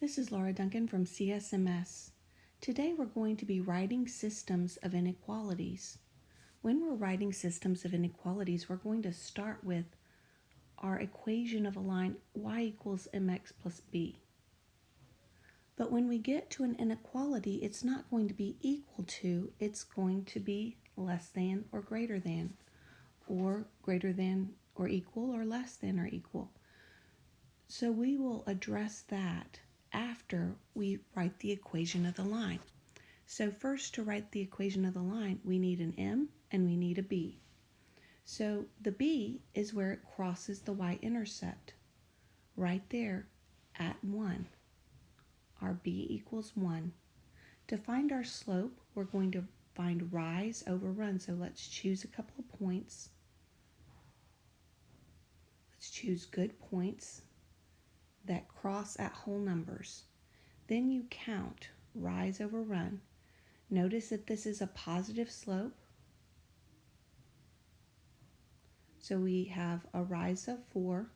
This is Laura Duncan from CSMS. Today we're going to be writing systems of inequalities. When we're writing systems of inequalities, we're going to start with our equation of a line y equals mx plus b. But when we get to an inequality, it's not going to be equal to, it's going to be less than or greater than or equal or less than or equal. So we will address that after we write the equation of the line. So first, to write the equation of the line, we need an m and we need a b. So the b is where it crosses the y-intercept, right there at 1. Our b equals 1. To find our slope, we're going to find rise over run. So let's choose a couple of points. Let's choose good points that cross at whole numbers. Then you count rise over run. Notice that this is a positive slope. So we have a rise of 4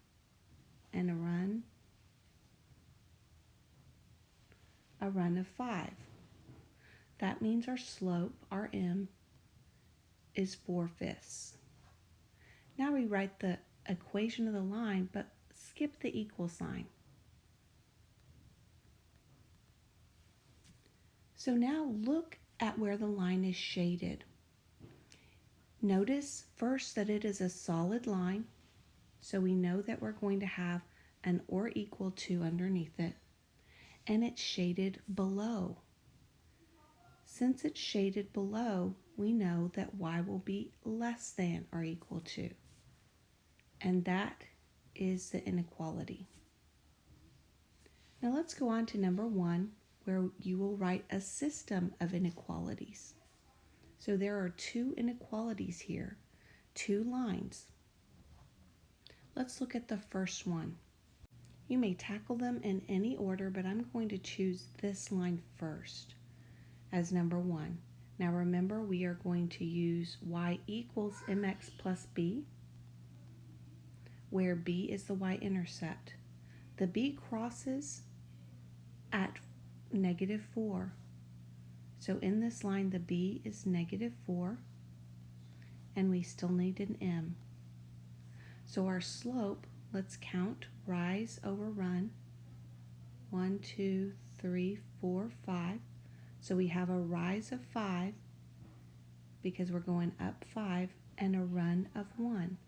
and a run of 5. That means our slope, our m, is 4/5. Now we write the equation of the line, but skip the equal sign. So now look at where the line is shaded. Notice first that it is a solid line, so we know that we're going to have an or equal to underneath it, and it's shaded below. Since it's shaded below, we know that y will be less than or equal to, and that is the inequality. Now let's go on to number 1, where you will write a system of inequalities. So there are 2 inequalities here, 2 lines. Let's look at the first one. You may tackle them in any order, but I'm going to choose this line first as number 1. Now remember, we are going to use y equals mx plus b, where b is the y-intercept. The b crosses at -4. So in this line, the b is -4, and we still need an m. So our slope, let's count rise over run. 1, 2, 3, 4, 5. So we have a rise of 5 because we're going up 5 and a run of 1.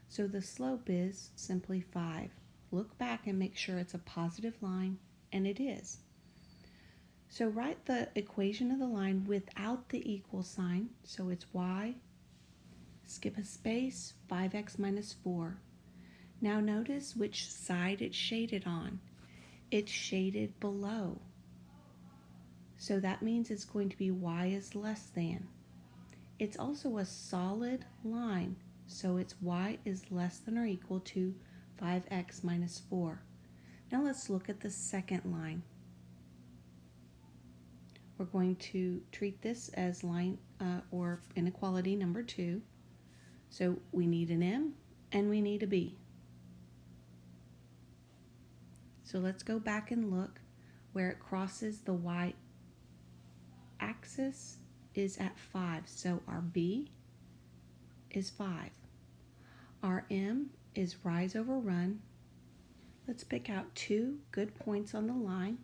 So the slope is simply 5. Look back and make sure it's a positive line, and it is. So write the equation of the line without the equal sign. So it's y, skip a space, 5x minus 4. Now notice which side it's shaded on. It's shaded below. So that means it's going to be y is less than. It's also a solid line, so it's y is less than or equal to 5x minus 4. Now let's look at the second line. We're going to treat this as line or inequality number 2. So we need an m and we need a b. So let's go back and look where it crosses the y-axis is at 5. So our b is 5. Our m is rise over run. Let's pick out 2 good points on the line,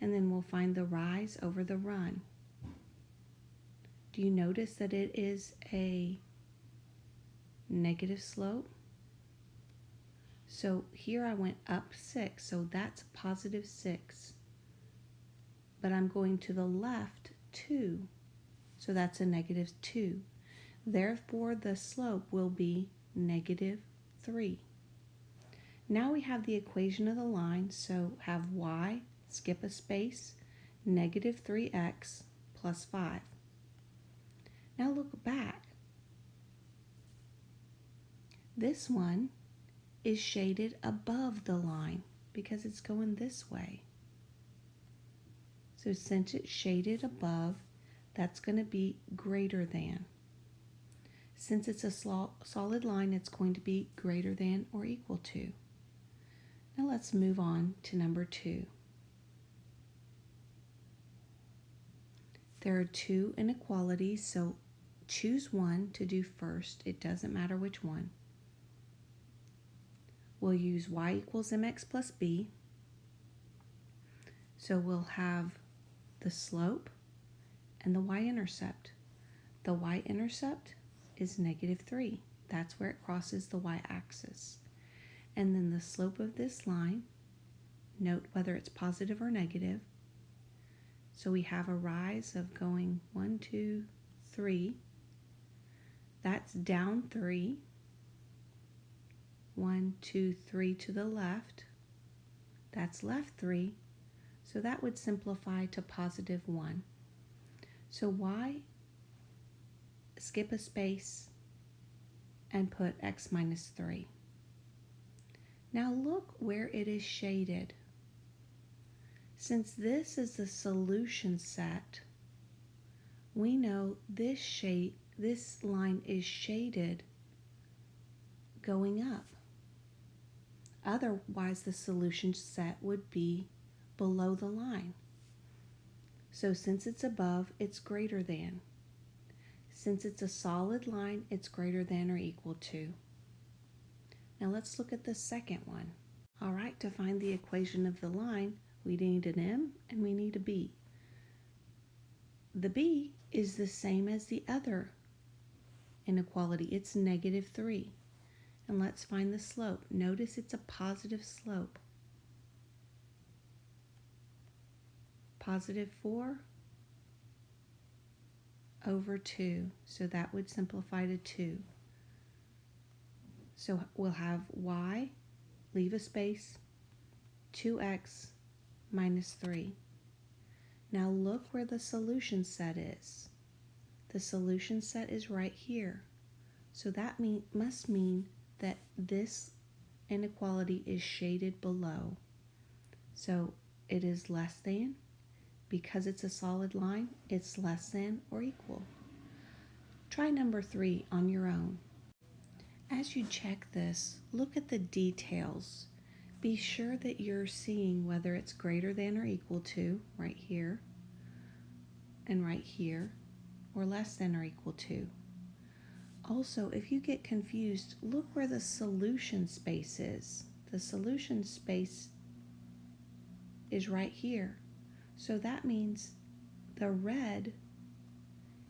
and then we'll find the rise over the run. Do you notice that it is a negative slope? So here I went up 6, so that's positive 6. But I'm going to the left 2, so that's a -2. Therefore, the slope will be -3. Now we have the equation of the line, so have y, skip a space, -3x plus 5. Now look back. This one is shaded above the line because it's going this way. So since it's shaded above, that's going to be greater than. Since it's a solid line, it's going to be greater than or equal to. Now let's move on to number 2. There are 2 inequalities, so choose one to do first. It doesn't matter which one. We'll use y equals mx plus b. So we'll have the slope and the y-intercept. The y-intercept is -3. That's where it crosses the y-axis. And then the slope of this line, note whether it's positive or negative. So we have a rise of going 1, 2, 3. That's down 3. 1, 2, 3 to the left. That's left 3. So that would simplify to +1. So y, skip a space and put x minus 3. Now look where it is shaded. Since this is the solution set, we know this line is shaded going up. Otherwise, the solution set would be below the line. So since it's above, it's greater than. Since it's a solid line, it's greater than or equal to. Now let's look at the second one. All right, to find the equation of the line, we need an m and we need a b. The b is the same as the other inequality. It's -3. And let's find the slope. Notice it's a positive slope. +4 over 2. So that would simplify to 2. So we'll have y, leave a space, 2x minus 3. Now look where the solution set is. The solution set is right here. So that must mean that this inequality is shaded below. So it is less than. Because it's a solid line, it's less than or equal. Try number 3 on your own. As you check this, look at the details. Be sure that you're seeing whether it's greater than or equal to, right here, and right here, or less than or equal to. Also, if you get confused, look where the solution space is. The solution space is right here. So that means the red,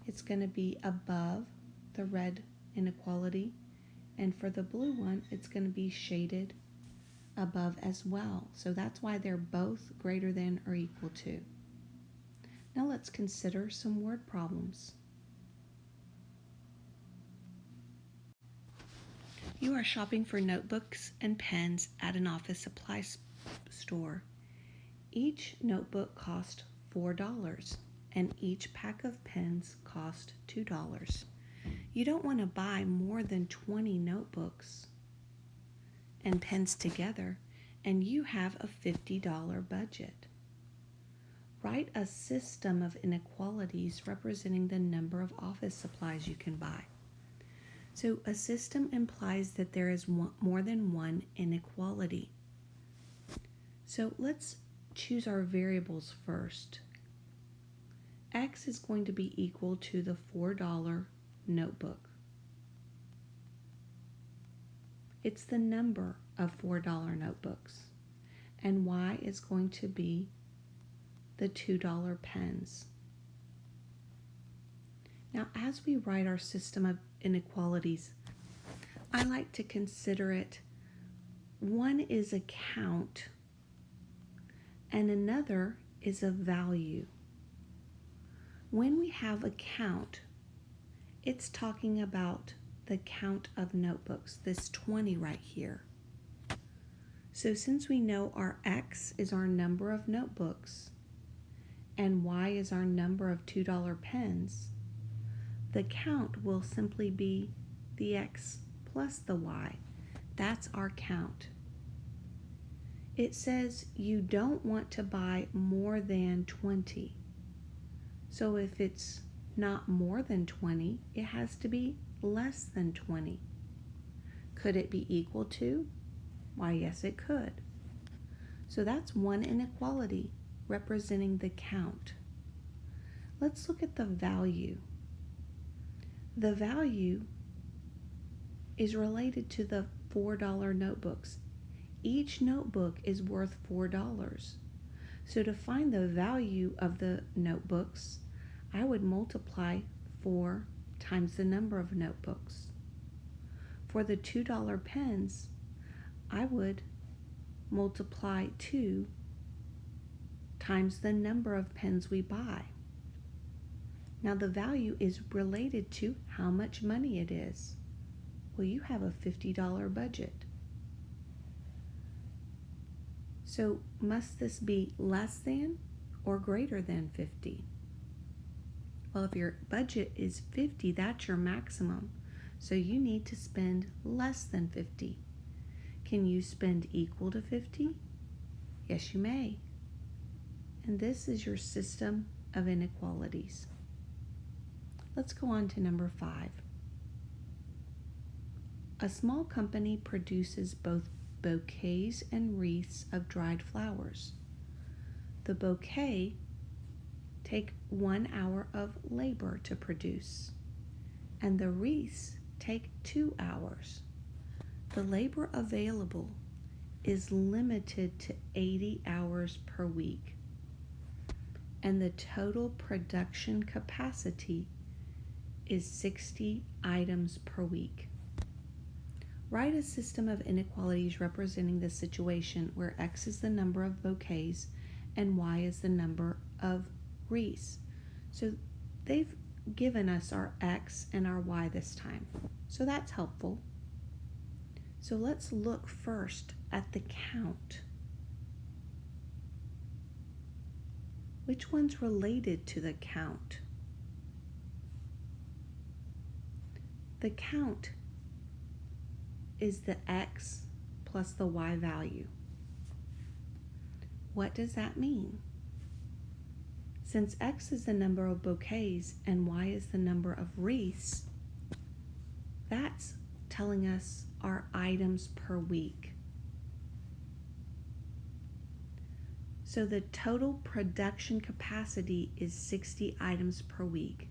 it's going to be above the red inequality, and for the blue one, it's going to be shaded above as well. So that's why they're both greater than or equal to. Now let's consider some word problems. You are shopping for notebooks and pens at an office supply store. Each notebook cost $4 and each pack of pens cost $2. You don't want to buy more than 20 notebooks and pens together, and you have a $50 budget. Write a system of inequalities representing the number of office supplies you can buy. So a system implies that there is more than one inequality. So let's choose our variables first. X is going to be equal to the $4 notebook. It's the number of $4 notebooks. And Y is going to be the $2 pens. Now, as we write our system of inequalities, I like to consider it, one is a count and another is a value. When we have a count, it's talking about the count of notebooks, this 20 right here. So since we know our X is our number of notebooks and Y is our number of $2 pens, the count will simply be the X plus the Y. That's our count. It says you don't want to buy more than 20. So if it's not more than 20, it has to be less than 20. Could it be equal to? Why, yes, it could. So that's one inequality representing the count. Let's look at the value. The value is related to the $4 notebooks. Each notebook is worth $4. So to find the value of the notebooks, I would multiply 4 times the number of notebooks. For the $2 pens, I would multiply 2 times the number of pens we buy. Now the value is related to how much money it is. Well, you have a $50 budget. So must this be less than or greater than 50? Well, if your budget is 50, that's your maximum. So you need to spend less than 50. Can you spend equal to 50? Yes, you may. And this is your system of inequalities. Let's go on to number 5. A small company produces both bouquets and wreaths of dried flowers. The bouquet take 1 hour of labor to produce, and the wreaths take 2 hours. The labor available is limited to 80 hours per week, and the total production capacity is 60 items per week. Write a system of inequalities representing the situation where X is the number of bouquets and Y is the number of wreaths. So they've given us our X and our Y this time. So that's helpful. So let's look first at the count. Which one's related to the count? The count is the X plus the Y value. What does that mean? Since X is the number of bouquets and Y is the number of wreaths, that's telling us our items per week. So the total production capacity is 60 items per week.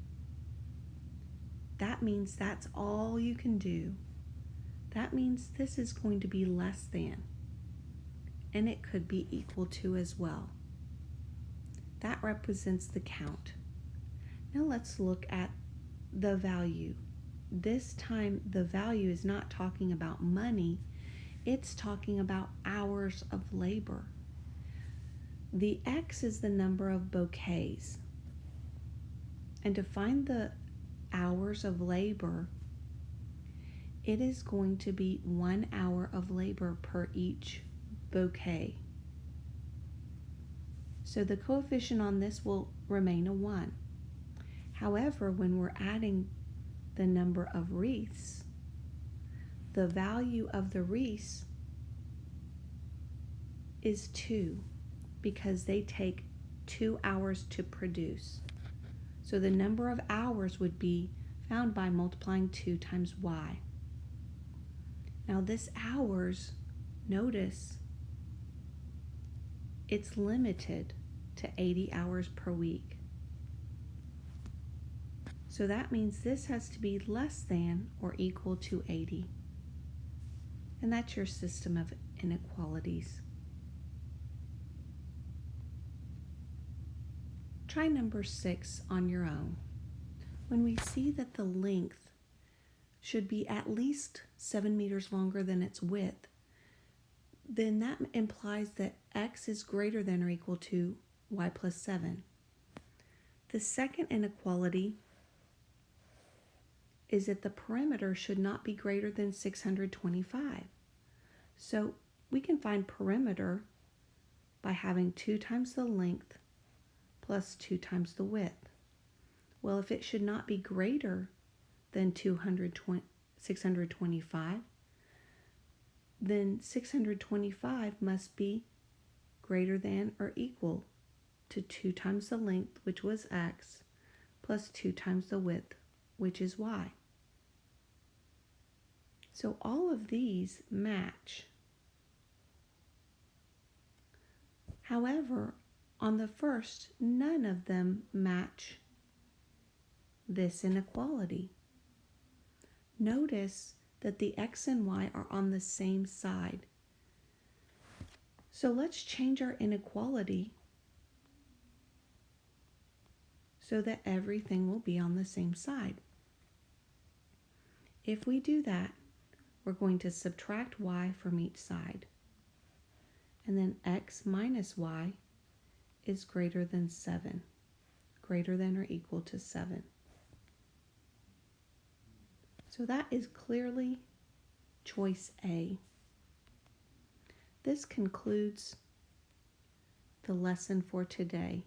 That means that's all you can do. That means this is going to be less than, and it could be equal to as well. That represents the count. Now let's look at the value. This time the value is not talking about money, it's talking about hours of labor. The X is the number of bouquets. And to find the hours of labor, it is going to be 1 hour of labor per each bouquet. So the coefficient on this will remain a 1. However, when we're adding the number of wreaths, the value of the wreaths is 2 because they take 2 hours to produce. So the number of hours would be found by multiplying 2 times Y. Now this hours, notice, it's limited to 80 hours per week. So that means this has to be less than or equal to 80. And that's your system of inequalities. Try number 6 on your own. When we see that the length should be at least 7 meters longer than its width, then that implies that X is greater than or equal to Y plus 7. The second inequality is that the perimeter should not be greater than 625. So we can find perimeter by having 2 times the length plus 2 times the width. Well, if it should not be greater than 625, then 625 must be greater than or equal to 2 times the length, which was X, plus 2 times the width, which is Y. So all of these match. However, on the first, none of them match this inequality. Notice that the x and y are on the same side. So let's change our inequality so that everything will be on the same side. If we do that, we're going to subtract y from each side. And then x minus y is greater than 7, greater than or equal to 7. So that is clearly choice A. This concludes the lesson for today.